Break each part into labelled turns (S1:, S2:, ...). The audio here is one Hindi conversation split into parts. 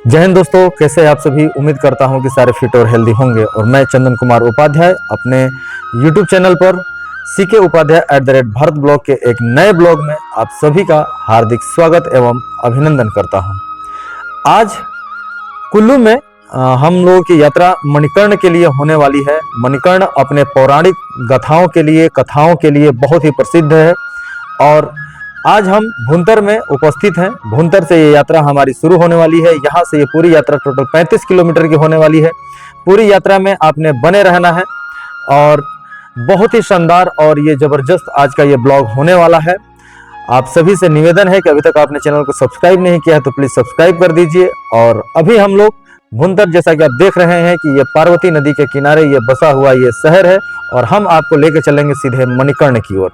S1: जय हिंद दोस्तों, कैसे आप सभी। उम्मीद करता हूं कि सारे फिट और हेल्दी होंगे। और मैं चंदन कुमार उपाध्याय अपने YouTube चैनल पर सीके उपाध्याय @भारत ब्लॉग के एक नए ब्लॉग में आप सभी का हार्दिक स्वागत एवं अभिनंदन करता हूं। आज कुल्लू में हम लोगों की यात्रा मणिकर्ण के लिए होने वाली है। मणिकर्ण अपने पौराणिक गाथाओं के लिए, कथाओं के लिए बहुत ही प्रसिद्ध है। और आज हम भुंतर में उपस्थित हैं। भुंतर से ये यात्रा हमारी शुरू होने वाली है। यहाँ से ये पूरी यात्रा टोटल 35 किलोमीटर की होने वाली है। पूरी यात्रा में आपने बने रहना है और बहुत ही शानदार और ये जबरदस्त आज का ये ब्लॉग होने वाला है। आप सभी से निवेदन है कि अभी तक आपने चैनल को सब्सक्राइब नहीं किया है तो प्लीज सब्सक्राइब कर दीजिए। और अभी हम लोग भुंतर, जैसा कि आप देख रहे हैं कि ये पार्वती नदी के किनारे ये बसा हुआ ये शहर है और हम आपको लेकर चलेंगे सीधे मणिकर्ण की ओर।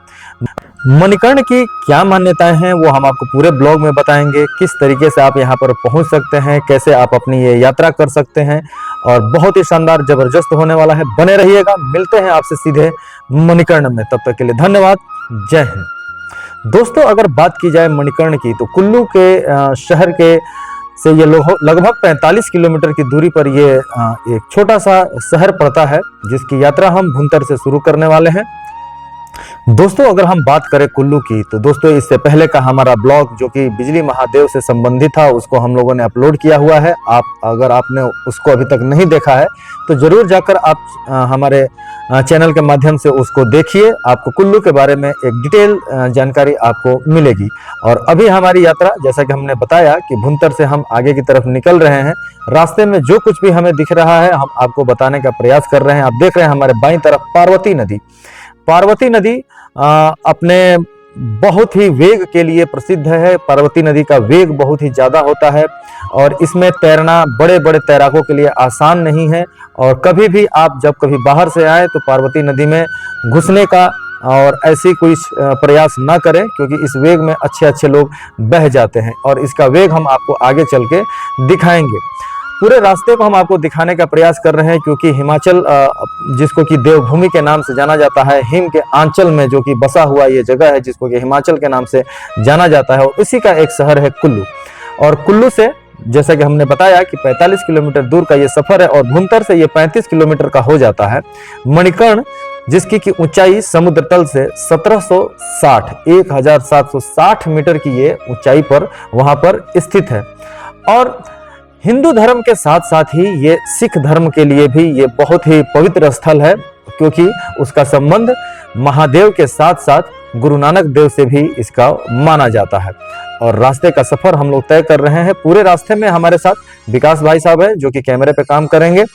S1: मणिकर्ण की क्या मान्यताएं हैं वो हम आपको पूरे ब्लॉग में बताएंगे। किस तरीके से आप यहाँ पर पहुँच सकते हैं, कैसे आप अपनी ये यात्रा कर सकते हैं और बहुत ही शानदार जबरदस्त होने वाला है। बने रहिएगा, मिलते हैं आपसे सीधे मणिकर्ण में। तब तक के लिए धन्यवाद। जय हिंद। दोस्तों, अगर बात की जाए मणिकर्ण की तो कुल्लू के शहर के से ये लगभग 45 किलोमीटर की दूरी पर ये एक छोटा सा शहर पड़ता है, जिसकी यात्रा हम भुंतर से शुरू करने वाले हैं। दोस्तों, अगर हम बात करें कुल्लू की तो दोस्तों इससे पहले का हमारा ब्लॉग जो कि बिजली महादेव से संबंधित था उसको हम लोगों ने अपलोड किया हुआ है। अगर आपने उसको अभी तक नहीं देखा है तो जरूर जाकर आप हमारे चैनल के माध्यम से उसको देखिए। आपको कुल्लू के बारे में एक डिटेल जानकारी आपको मिलेगी। और अभी हमारी यात्रा, जैसा कि हमने बताया कि भुंतर से हम आगे की तरफ निकल रहे हैं। रास्ते में जो कुछ भी हमें दिख रहा है हम आपको बताने का प्रयास कर रहे हैं। आप देख रहे हैं हमारे बाईं तरफ पार्वती नदी। पार्वती नदी अपने बहुत ही वेग के लिए प्रसिद्ध है। पार्वती नदी का वेग बहुत ही ज़्यादा होता है और इसमें तैरना बड़े बड़े तैराकों के लिए आसान नहीं है। और कभी भी आप जब कभी बाहर से आए तो पार्वती नदी में घुसने का और ऐसी कोई प्रयास ना करें, क्योंकि इस वेग में अच्छे अच्छे लोग बह जाते हैं। और इसका वेग हम आपको आगे चल के दिखाएंगे। पूरे रास्ते को हम आपको दिखाने का प्रयास कर रहे हैं, क्योंकि हिमाचल जिसको कि देवभूमि के नाम से जाना जाता है, हिम के आंचल में जो कि बसा हुआ ये जगह है जिसको कि हिमाचल के नाम से जाना जाता है, और इसी का एक शहर है कुल्लू। और कुल्लू से, जैसा कि हमने बताया कि 45 किलोमीटर दूर का ये सफर है और भुंतर से ये 35 किलोमीटर का हो जाता है। मणिकर्ण, जिसकी की ऊंचाई समुद्र तल से 1760 मीटर की ये ऊंचाई पर वहां पर स्थित है। और हिंदू धर्म के साथ साथ ही ये सिख धर्म के लिए भी ये बहुत ही पवित्र स्थल है, क्योंकि उसका संबंध महादेव के साथ साथ गुरु नानक देव से भी इसका माना जाता है। और रास्ते का सफर हम लोग तय कर रहे हैं। पूरे रास्ते में हमारे साथ विकास भाई साहब हैं जो कि कैमरे पे काम करेंगे,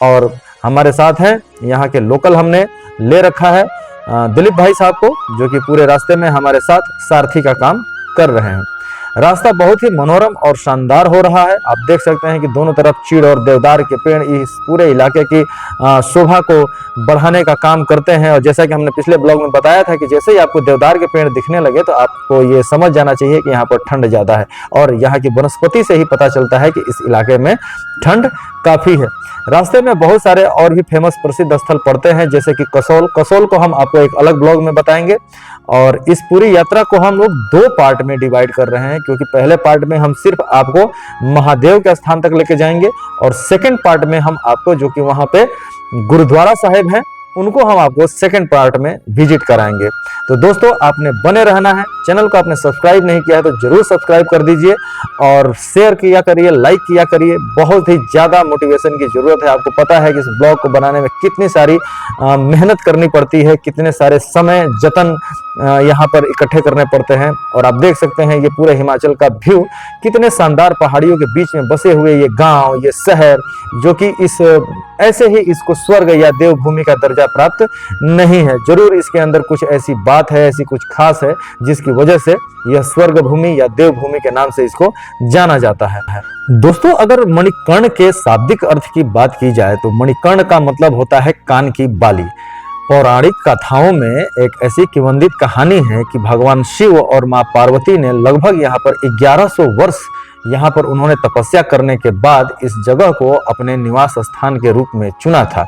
S1: और हमारे साथ हैं यहाँ के लोकल हमने ले रखा है दिलीप भाई साहब को, जो कि पूरे रास्ते में हमारे साथ सारथी का काम कर रहे हैं। रास्ता बहुत ही मनोरम और शानदार हो रहा है। आप देख सकते हैं कि दोनों तरफ चीड़ और देवदार के पेड़ इस पूरे इलाके की शोभा को बढ़ाने का काम करते हैं। और जैसा कि हमने पिछले ब्लॉग में बताया था कि जैसे ही आपको देवदार के पेड़ दिखने लगे तो आपको ये समझ जाना चाहिए कि यहाँ पर ठंड ज़्यादा है। और यहाँ की वनस्पति से ही पता चलता है कि इस इलाके में ठंड काफ़ी है। रास्ते में बहुत सारे और भी फेमस प्रसिद्ध स्थल पड़ते हैं, जैसे कि कसोल को हम आपको एक अलग ब्लॉग में बताएंगे। और इस पूरी यात्रा को हम लोग 2 पार्ट में डिवाइड कर रहे हैं, क्योंकि पहले पार्ट में हम सिर्फ आपको महादेव के स्थान तक लेके जाएंगे और सेकंड पार्ट में हम आपको, जो कि वहां पे गुरुद्वारा साहिब हैं, उनको हम आपको सेकंड पार्ट में विजिट कराएंगे। तो दोस्तों, आपने बने रहना है। चैनल को आपने सब्सक्राइब नहीं किया है तो जरूर सब्सक्राइब कर दीजिए और शेयर किया करिए, लाइक किया करिए। बहुत ही ज़्यादा मोटिवेशन की ज़रूरत है। आपको पता है कि इस ब्लॉग को बनाने में कितनी सारी मेहनत करनी पड़ती है, कितने सारे समय जतन यहाँ पर इकट्ठे करने पड़ते हैं। और आप देख सकते हैं ये पूरे हिमाचल का व्यू, कितने शानदार पहाड़ियों के बीच में बसे हुए ये गाँव, ये शहर, जो कि ऐसे ही इसको स्वर्ग या देवभूमि का दर्जा प्राप्त नहीं है। जरूर इसके अंदर कुछ ऐसी बात है, ऐसी कुछ खास है जिसकी वजह से यह स्वर्ग भूमि या देवभूमि के नाम से इसको जाना जाता है। दोस्तों, अगर मणिकर्ण के शाब्दिक अर्थ की बात की जाए तो मणिकर्ण का मतलब होता है कान की बाली। पौराणिक कथाओं में एक ऐसी किंवदंती कहानी है कि भगवान शिव और मां पार्वती ने लगभग यहाँ पर 1100 वर्ष यहाँ पर उन्होंने तपस्या करने के बाद इस जगह को अपने निवास स्थान के रूप में चुना था।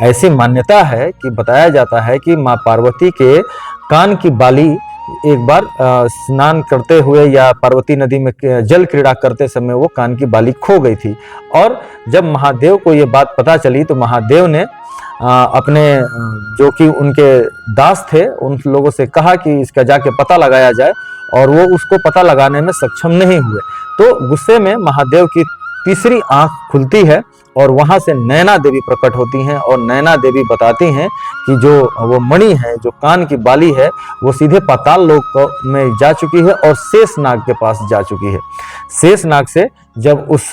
S1: ऐसी मान्यता है कि बताया जाता है कि मां पार्वती के कान की बाली एक बार स्नान करते हुए या पार्वती नदी में जल क्रीड़ा करते समय वो कान की बाली खो गई थी। और जब महादेव को ये बात पता चली तो महादेव ने अपने जो कि उनके दास थे उन लोगों से कहा कि इसका जाके पता लगाया जाए, और वो उसको पता लगाने में सक्षम नहीं हुए। तो गुस्से में महादेव की तीसरी आंख खुलती है और वहां से नैना देवी प्रकट होती हैं, और नैना देवी बताती हैं कि जो वो मणि है, जो कान की बाली है, वो सीधे पाताल लोक में जा चुकी है और शेषनाग के पास जा चुकी है। शेषनाग से जब उस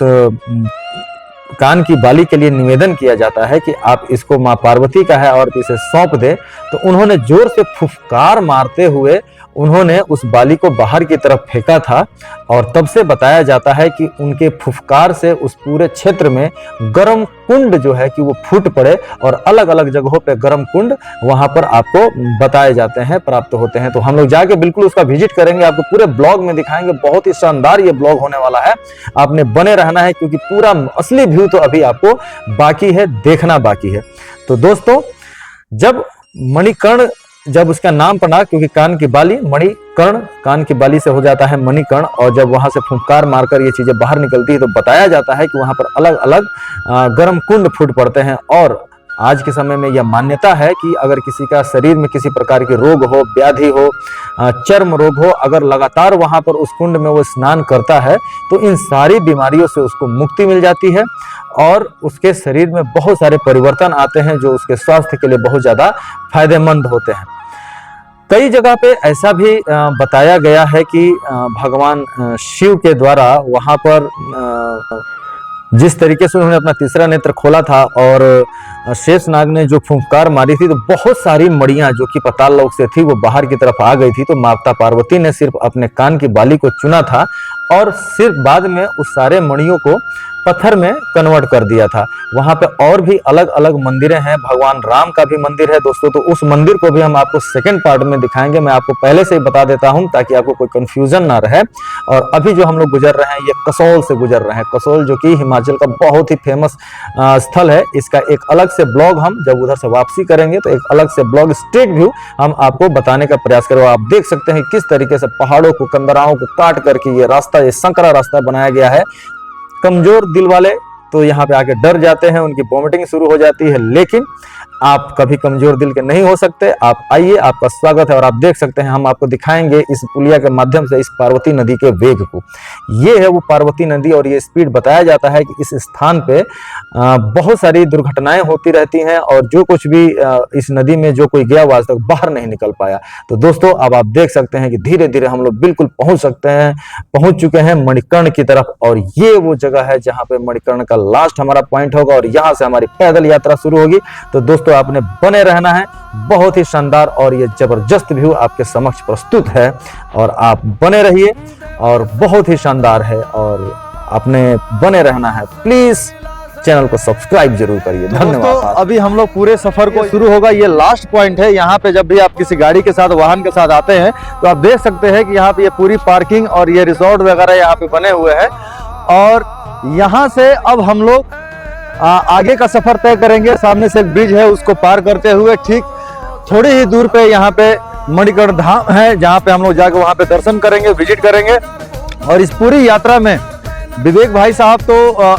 S1: कान की बाली के लिए निवेदन किया जाता है कि आप इसको माँ पार्वती का है और इसे सौंप दे, तो उन्होंने जोर से फुफकार मारते हुए उन्होंने उस बाली को बाहर की तरफ फेंका था। और तब से बताया जाता है कि उनके फुफकार से उस पूरे क्षेत्र में गर्म कुंड जो है कि वो फूट पड़े, और अलग अलग जगहों पे गर्म कुंड वहां पर आपको बताए जाते हैं, प्राप्त होते हैं। तो हम लोग जाके बिल्कुल उसका विजिट करेंगे, आपको पूरे ब्लॉग में दिखाएंगे। बहुत ही शानदार ये ब्लॉग होने वाला है, आपने बने रहना है, क्योंकि पूरा असली व्यू तो अभी आपको बाकी है, देखना बाकी है। तो दोस्तों, जब मणिकर्ण, जब उसका नाम पड़ा, क्योंकि कान की बाली, मणिकर्ण कान की बाली से हो जाता है मणिकर्ण, और जब वहां से फुंकार मारकर ये चीजें बाहर निकलती है तो बताया जाता है कि वहां पर अलग अलग गर्म कुंड फूट पड़ते हैं। और आज के समय में यह मान्यता है कि अगर किसी का शरीर में किसी प्रकार के रोग हो, व्याधि हो, चर्म रोग हो, अगर लगातार वहां पर उस कुंड में वो स्नान करता है तो इन सारी बीमारियों से उसको मुक्ति मिल जाती है, और उसके शरीर में बहुत सारे परिवर्तन आते हैं जो उसके स्वास्थ्य के लिए बहुत ज्यादा फायदेमंद होते हैं। कई जगह पे ऐसा भी बताया गया है कि भगवान शिव के द्वारा वहां पर जिस तरीके से उन्होंने अपना तीसरा नेत्र खोला था और शेषनाग ने जो फुंकार मारी थी, तो बहुत सारी मड़ियां जो कि पाताल लोक से थी वो बाहर की तरफ आ गई थी। तो माता पार्वती ने सिर्फ अपने कान की बाली को चुना था और सिर्फ बाद में उस सारे मणियों को पत्थर में कन्वर्ट कर दिया था। वहां पे और भी अलग अलग मंदिरें हैं, भगवान राम का भी मंदिर है दोस्तों, तो उस मंदिर को भी हम आपको सेकंड पार्ट में दिखाएंगे। मैं आपको पहले से ही बता देता हूं ताकि आपको कोई कंफ्यूजन ना रहे। और अभी जो हम लोग गुजर रहे हैं ये कसोल से गुजर रहे हैं। कसोल जो कि हिमाचल का बहुत ही फेमस स्थल है, इसका एक अलग से ब्लॉग हम जब उधर से वापसी करेंगे तो एक अलग से ब्लॉग स्ट्रीट व्यू हम आपको बताने का प्रयास करेंगे। आप देख सकते हैं किस तरीके से पहाड़ों को, कंदराओं को काट करके ये रास्ता, ये संकरा रास्ता बनाया गया है। कमजोर दिल वाले तो यहाँ पे आके डर जाते हैं, उनकी वॉमिटिंग शुरू हो जाती है, लेकिन आप कभी कमजोर दिल के नहीं हो सकते। आप आइए, आपका स्वागत है। और आप देख सकते हैं हम आपको दिखाएंगे इस पुलिया के माध्यम से इस पार्वती नदी के वेग को। ये है वो पार्वती नदी और ये स्पीड बताया जाता है कि इस स्थान पे बहुत सारी दुर्घटनाएं होती रहती हैं और जो कुछ भी इस नदी में जो कोई गया वो आज तक बाहर नहीं निकल पाया। तो दोस्तों अब आप देख सकते हैं कि धीरे धीरे हम लोग बिल्कुल पहुंच चुके हैं मणिकर्ण की तरफ, और ये वो जगह है जहां पे मणिकर्ण का लास्ट हमारा पॉइंट होगा और यहाँ से हमारी पैदल यात्रा शुरू होगी। तो दोस्तों आपने बने रहना है, बहुत ही शानदार और ये जबरदस्त व्यू आपके समक्ष प्रस्तुत है और आप बने रहिए और बहुत ही शानदार है और आपने बने रहना है। प्लीज चैनल को सब्सक्राइब जरूर करिए। धन्यवाद।
S2: अभी हम लोग पूरे सफर को शुरू होगा, ये लास्ट पॉइंट है। यहाँ पे जब भी आप किसी गाड़ी के साथ, वाहन के साथ आते हैं तो आप देख सकते हैं कि यहाँ पे ये पूरी पार्किंग और ये रिसोर्ट वगैरह यहाँ पे बने हुए हैं। और यहाँ से अब हम लोग आगे का सफर तय करेंगे। सामने से एक ब्रिज है, उसको पार करते हुए ठीक थोड़ी ही दूर पे यहाँ पे मणिकर्ण धाम है, जहाँ पे हम लोग जाकर वहाँ पे दर्शन करेंगे, विजिट करेंगे। और इस पूरी यात्रा में विवेक भाई साहब तो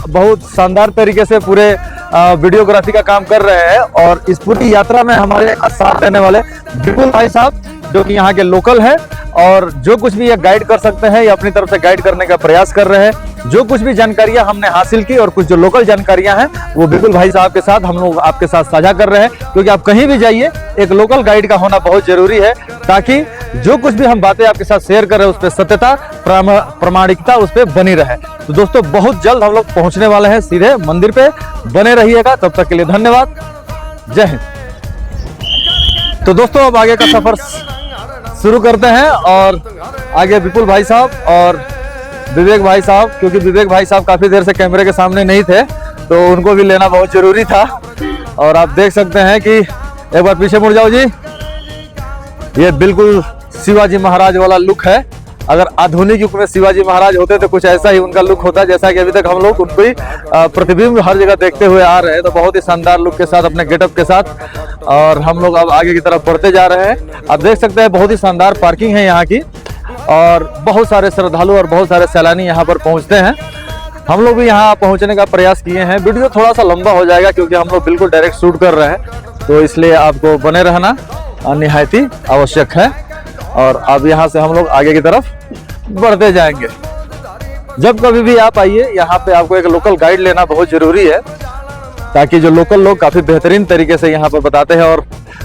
S2: बहुत शानदार तरीके से पूरे वीडियोग्राफी का काम कर रहे हैं। और इस पूरी यात्रा में हमारे साथ रहने वाले विपुल भाई साहब जो कि यहाँ के लोकल है और जो कुछ भी ये गाइड कर सकते हैं, ये अपनी तरफ से गाइड करने का प्रयास कर रहे हैं। जो कुछ भी जानकारियां हमने हासिल की और कुछ जो लोकल जानकारियां हैं वो विपुल भाई साहब के साथ हम लोग आपके साथ साझा कर रहे हैं, क्योंकि आप कहीं भी जाइए एक लोकल गाइड का होना बहुत जरूरी है, ताकि जो कुछ भी हम बातें आपके साथ शेयर कर रहे हैं उस पर सत्यता, प्रामाणिकता उस पर बनी रहे। तो दोस्तों बहुत जल्द हम लोग पहुंचने वाले हैं सीधे मंदिर पे, बने रहिएगा। तब तक के लिए धन्यवाद, जय हिंद। तो दोस्तों अब आगे का सफर शुरू करते हैं और आगे विपुल भाई साहब और विवेक भाई साहब, क्योंकि विवेक भाई साहब काफी देर से कैमरे के सामने नहीं थे तो उनको भी लेना बहुत जरूरी था। और आप देख सकते हैं कि एक बार पीछे मुड़ जाओ जी, ये बिल्कुल शिवाजी महाराज वाला लुक है अगर आधुनिक युग में शिवाजी महाराज होते तो कुछ ऐसा ही उनका लुक होता, जैसा कि अभी तक हम लोग उनको ही प्रतिबिंब हर जगह देखते हुए आ रहे हैं। तो बहुत ही शानदार लुक के साथ, अपने गेटअप के साथ, और हम लोग अब आगे की तरफ बढ़ते जा रहे हैं। आप देख सकते हैं बहुत ही शानदार पार्किंग है यहाँ की, और बहुत सारे श्रद्धालु और बहुत सारे सैलानी यहाँ पर पहुँचते हैं। हम लोग भी यहाँ पहुँचने का प्रयास किए हैं। वीडियो थोड़ा सा लंबा हो जाएगा क्योंकि हम लोग बिल्कुल डायरेक्ट शूट कर रहे हैं, तो इसलिए आपको बने रहना निहायत ही आवश्यक है। और अब यहाँ से हम लोग आगे की तरफ बढ़ते जाएंगे। जब कभी भी आप आइए यहाँ पे आपको एक लोकल गाइड लेना बहुत जरूरी है, ताकि जो लोकल लोग काफी बेहतरीन तरीके से यहाँ पर बताते हैं। और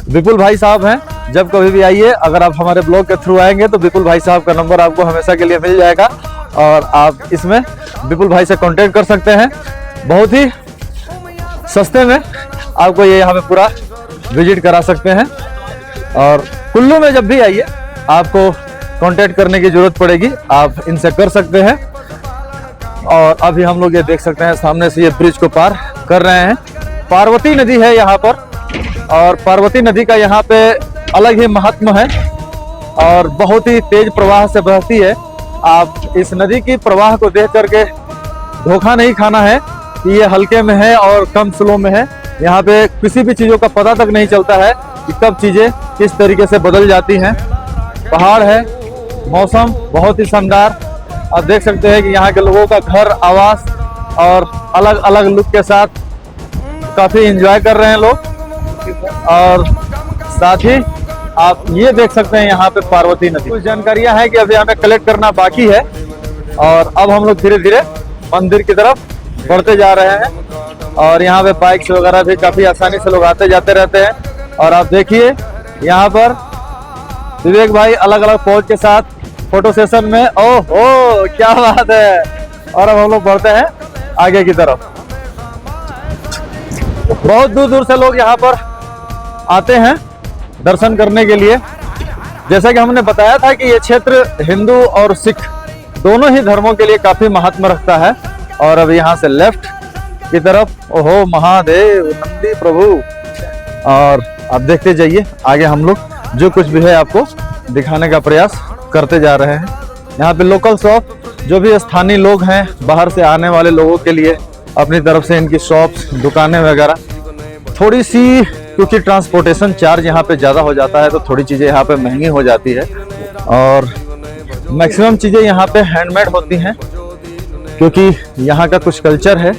S2: विपुल भाई साहब हैं, जब कभी भी आइए, अगर आप हमारे ब्लॉग के थ्रू आएंगे तो विपुल भाई साहब का नंबर आपको हमेशा के लिए मिल जाएगा, और आप इसमें विपुल भाई से कांटेक्ट कर सकते हैं। बहुत ही सस्ते में आपको ये यहाँ पे पूरा विजिट करा सकते हैं। और कुल्लू में जब भी आइए आपको कांटेक्ट करने की जरूरत पड़ेगी, आप इनसे कर सकते हैं। और अभी हम लोग ये देख सकते हैं सामने से ये ब्रिज को पार कर रहे हैं। पार्वती नदी है यहाँ पर, और पार्वती नदी का यहाँ पे अलग ही महत्व है और बहुत ही तेज प्रवाह से बहती है। आप इस नदी की प्रवाह को देख करके धोखा नहीं खाना है कि ये हल्के में है और कम स्लो में है। यहाँ पे किसी भी चीजों का पता तक नहीं चलता है कि कब चीजें किस तरीके से बदल जाती हैं। पहाड़ है, मौसम बहुत ही शानदार। आप देख सकते हैं कि यहाँ के लोगों का घर, आवास और अलग अलग लुक के साथ काफी एंजॉय कर रहे हैं लोग। और साथ ही आप ये देख सकते हैं यहाँ पे पार्वती नदी। कुछ जानकारियां हैं कि अभी हमें कलेक्ट करना बाकी है, और अब हम लोग धीरे धीरे मंदिर की तरफ बढ़ते जा रहे हैं। और यहाँ पे बाइक्स वगैरह भी काफी आसानी से लोग आते जाते रहते हैं। और आप देखिए यहाँ पर विवेक भाई अलग अलग पोज के साथ फोटो सेशन में। ओहो क्या बात है। और अब हम लोग बढ़ते हैं आगे की तरफ। बहुत दूर दूर से लोग यहाँ पर आते हैं दर्शन करने के लिए। जैसा कि हमने बताया था कि ये क्षेत्र हिंदू और सिख दोनों ही धर्मों के लिए काफी महत्व रखता है। और अब यहाँ से लेफ्ट की तरफ, ओहो महादेव नंदी प्रभु। और आप देखते जाइए आगे, हम लोग जो कुछ भी है आपको दिखाने का प्रयास करते जा रहे हैं। यहाँ पे लोकल शॉप, जो भी स्थानीय लोग हैं, बाहर से आने वाले लोगों के लिए अपनी तरफ से इनकी शॉप्स, दुकानें वगैरह, थोड़ी सी क्योंकि ट्रांसपोर्टेशन चार्ज यहाँ पे ज़्यादा हो जाता है तो थोड़ी चीज़ें यहाँ पे महंगी हो जाती है। और मैक्सिमम चीज़ें यहाँ पे हैंडमेड होती हैं, क्योंकि यहाँ का कुछ कल्चर है,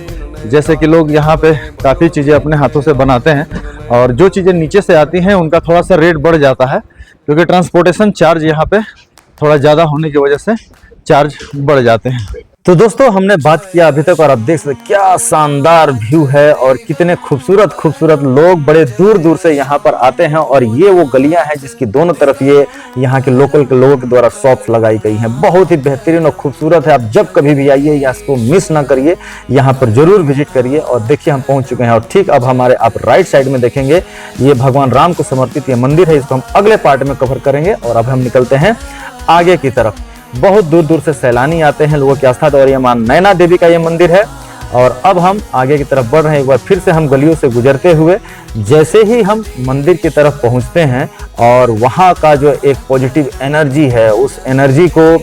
S2: जैसे कि लोग यहाँ पे काफ़ी चीज़ें अपने हाथों से बनाते हैं। और जो चीज़ें नीचे से आती हैं उनका थोड़ा सा रेट बढ़ जाता है, क्योंकि ट्रांसपोर्टेशन चार्ज यहाँ पे थोड़ा ज़्यादा होने की वजह से चार्ज बढ़ जाते हैं।
S1: तो दोस्तों हमने बात किया अभी तक, और आप देख सकते क्या शानदार व्यू है और कितने खूबसूरत खूबसूरत लोग बड़े दूर दूर से यहाँ पर आते हैं। और ये वो गलियां हैं जिसकी दोनों तरफ ये यहाँ के लोकल के लोगों के द्वारा शॉप्स लगाई गई हैं। बहुत ही बेहतरीन और खूबसूरत है। आप जब कभी भी आइए या इसको मिस ना करिए, यहाँ पर जरूर विजिट करिए। और देखिए हम पहुँच चुके हैं, और ठीक अब हमारे आप राइट साइड में देखेंगे ये भगवान राम को समर्पित ये मंदिर है। इसको हम अगले पार्ट में कवर करेंगे। और अब हम निकलते हैं आगे की तरफ। बहुत दूर दूर से सैलानी आते हैं, लोगों की आस्था। और ये मां नैना देवी का ये मंदिर है। और अब हम आगे की तरफ बढ़ रहे हैं। एक बार फिर से हम गलियों से गुजरते हुए जैसे ही हम मंदिर की तरफ पहुंचते हैं, और वहां का जो एक पॉजिटिव एनर्जी है, उस एनर्जी को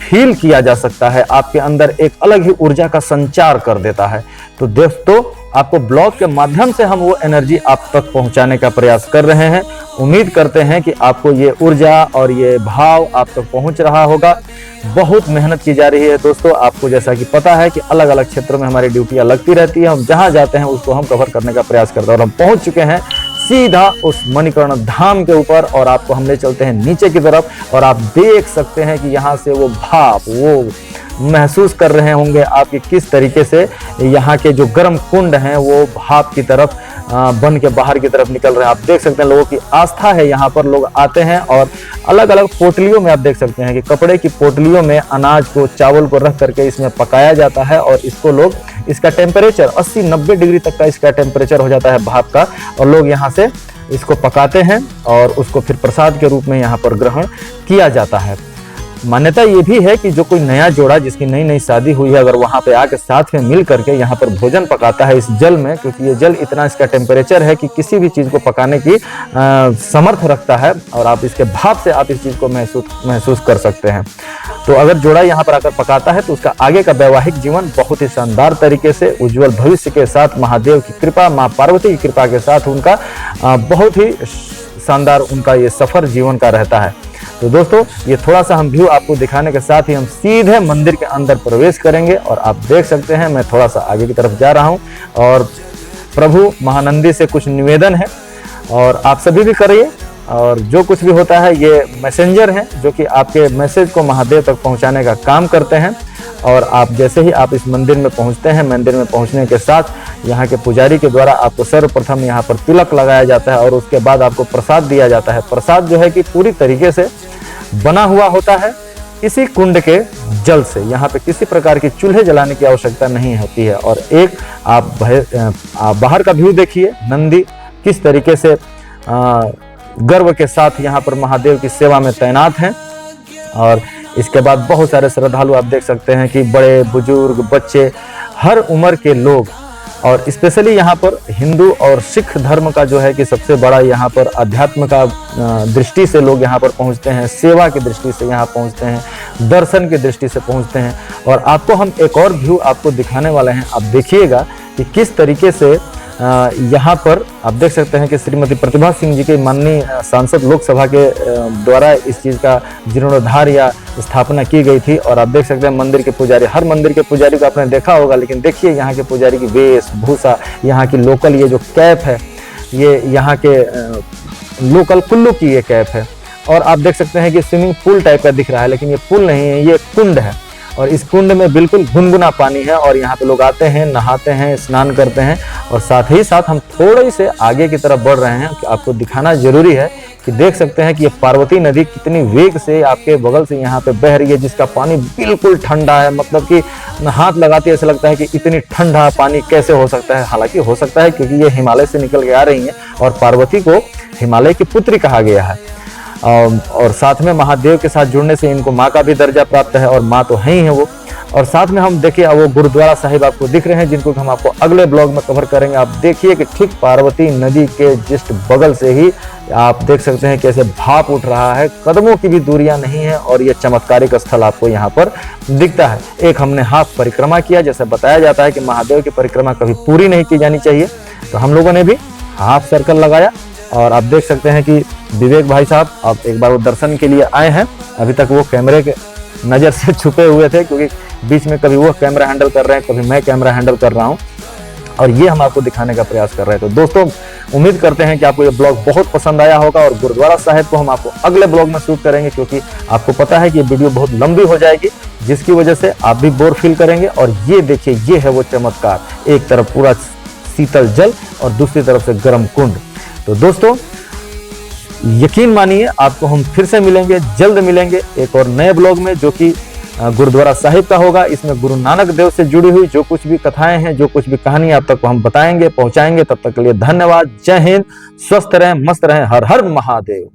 S1: फील किया जा सकता है। आपके अंदर एक अलग ही ऊर्जा का संचार कर देता है। तो दोस्तों आपको ब्लॉग के माध्यम से हम वो एनर्जी आप तक पहुंचाने का प्रयास कर रहे हैं। उम्मीद करते हैं कि आपको ये ऊर्जा और ये भाव आप तक पहुंच रहा होगा। बहुत मेहनत की जा रही है दोस्तों। आपको जैसा कि पता है कि अलग अलग क्षेत्रों में हमारी ड्यूटियां लगती रहती है। हम जहां जाते हैं उसको हम कवर करने का प्रयास करते हैं। और हम पहुंच चुके हैं सीधा उस मणिकर्ण धाम के ऊपर, और आपको हम ले चलते हैं नीचे की तरफ। और आप देख सकते हैं कि यहाँ से वो भाप वो महसूस कर रहे होंगे आप कि किस तरीके से यहाँ के जो गर्म कुंड हैं वो भाप की तरफ बन के बाहर की तरफ निकल रहे हैं। आप देख सकते हैं लोगों की आस्था है, यहाँ पर लोग आते हैं। और अलग अलग पोटलियों में आप देख सकते हैं कि कपड़े की पोटलियों में अनाज को, चावल को रख करके इसमें पकाया जाता है। और इसको लोग, इसका टेम्परेचर 80-90 डिग्री तक का इसका टेम्परेचर हो जाता है भाप का। और लोग यहाँ से इसको पकाते हैं और उसको फिर प्रसाद के रूप में यहाँ पर ग्रहण किया जाता है। मान्यता ये भी है कि जो कोई नया जोड़ा जिसकी नई नई शादी हुई है, अगर वहां पे आके साथ में मिल करके यहाँ पर भोजन पकाता है इस जल में, क्योंकि ये जल इतना इसका टेम्परेचर है कि किसी भी चीज को पकाने की समर्थ रखता है, और आप इसके भाप से आप इस चीज को महसूस कर सकते हैं। तो अगर जोड़ा यहाँ पर आकर पकाता है तो उसका आगे का वैवाहिक जीवन बहुत ही शानदार तरीके से उज्जवल भविष्य के साथ, महादेव की कृपा, माँ पार्वती की कृपा के साथ उनका बहुत ही शानदार उनका ये सफर जीवन का रहता है। तो दोस्तों, ये थोड़ा सा हम व्यू आपको दिखाने के साथ ही हम सीधे मंदिर के अंदर प्रवेश करेंगे, और आप देख सकते हैं मैं थोड़ा सा आगे की तरफ जा रहा हूं, और प्रभु महानंदी से कुछ निवेदन है और आप सभी भी करिए। और जो कुछ भी होता है, ये मैसेंजर हैं जो कि आपके मैसेज को महादेव तक पहुंचाने का काम करते हैं। और आप जैसे ही आप इस मंदिर में पहुंचते हैं, मंदिर में पहुंचने के साथ यहाँ के पुजारी के द्वारा आपको सर्वप्रथम यहाँ पर तिलक लगाया जाता है, और उसके बाद आपको प्रसाद दिया जाता है। प्रसाद जो है कि पूरी तरीके से बना हुआ होता है इसी कुंड के जल से। यहाँ पे किसी प्रकार की चूल्हे जलाने की आवश्यकता नहीं होती है। और एक आप बाहर का व्यू देखिए, नंदी किस तरीके से गर्व के साथ यहाँ पर महादेव की सेवा में तैनात हैं। और इसके बाद बहुत सारे श्रद्धालु आप देख सकते हैं कि बड़े बुजुर्ग, बच्चे, हर उम्र के लोग, और स्पेशली यहाँ पर हिंदू और सिख धर्म का जो है कि सबसे बड़ा यहाँ पर अध्यात्म का दृष्टि से लोग यहाँ पर पहुँचते हैं, सेवा की दृष्टि से यहाँ पहुँचते हैं, दर्शन की दृष्टि से पहुँचते हैं। और आपको हम एक और व्यू आपको दिखाने वाले हैं, आप देखिएगा कि किस तरीके से यहाँ पर आप देख सकते हैं कि श्रीमती प्रतिभा सिंह जी के माननीय सांसद लोकसभा के द्वारा इस चीज़ का जीर्णोद्धार या स्थापना की गई थी। और आप देख सकते हैं मंदिर के पुजारी, हर मंदिर के पुजारी को आपने देखा होगा, लेकिन देखिए यहाँ के पुजारी की वेशभूषा, यहाँ की लोकल ये जो कैप है, ये यहाँ के लोकल कुल्लू की ये कैप है। और आप देख सकते हैं कि स्विमिंग पूल टाइप का दिख रहा है, लेकिन ये पूल नहीं है, ये कुंड है। और इस कुंड में बिल्कुल गुनगुना पानी है, और यहाँ पे लोग आते हैं, नहाते हैं, स्नान करते हैं। और साथ ही साथ हम थोड़े से आगे की तरफ बढ़ रहे हैं कि आपको दिखाना जरूरी है कि देख सकते हैं कि ये पार्वती नदी कितनी वेग से आपके बगल से यहाँ पे बह रही है, जिसका पानी बिल्कुल ठंडा है। मतलब कि हाथ लगाते ऐसा लगता है कि इतनी ठंडा पानी कैसे हो सकता है। हालांकि हो सकता है क्योंकि ये हिमालय से निकल के आ रही हैं, और पार्वती को हिमालय की पुत्री कहा गया है। और साथ में महादेव के साथ जुड़ने से इनको माँ का भी दर्जा प्राप्त है, और माँ तो है ही है वो। और साथ में हम देखिए वो गुरुद्वारा साहिब आपको दिख रहे हैं, जिनको हम आपको अगले ब्लॉग में कवर करेंगे। आप देखिए कि ठीक पार्वती नदी के जस्ट बगल से ही आप देख सकते हैं कैसे भाप उठ रहा है, कदमों की भी दूरियां नहीं है, और ये चमत्कारिक स्थल आपको यहाँ पर दिखता है। एक हमने हाफ परिक्रमा किया, जैसे बताया जाता है कि महादेव की परिक्रमा कभी पूरी नहीं की जानी चाहिए, तो हम लोगों ने भी हाफ सर्कल लगाया। और आप देख सकते हैं कि विवेक भाई साहब आप एक बार वो दर्शन के लिए आए हैं, अभी तक वो कैमरे के नज़र से छुपे हुए थे, क्योंकि बीच में कभी वो कैमरा हैंडल कर रहे हैं, कभी मैं कैमरा हैंडल कर रहा हूं, और ये हम आपको दिखाने का प्रयास कर रहे हैं। तो दोस्तों, उम्मीद करते हैं कि आपको ये ब्लॉग बहुत पसंद आया होगा, और गुरुद्वारा साहिब को हम आपको अगले ब्लॉग में शूट करेंगे, क्योंकि आपको पता है कि ये वीडियो बहुत लंबी हो जाएगी, जिसकी वजह से आप भी बोर फील करेंगे। और ये देखिए, ये है वो चमत्कार, एक तरफ पूरा शीतल जल और दूसरी तरफ से गर्म कुंड। तो दोस्तों, यकीन मानिए आपको हम फिर से मिलेंगे, जल्द मिलेंगे एक और नए ब्लॉग में, जो कि गुरुद्वारा साहिब का होगा। इसमें गुरु नानक देव से जुड़ी हुई जो कुछ भी कथाएं हैं, जो कुछ भी कहानी आप तक हम बताएंगे, पहुंचाएंगे। तब तक के लिए धन्यवाद। जय हिंद, स्वस्थ रहें, मस्त रहें, हर हर महादेव।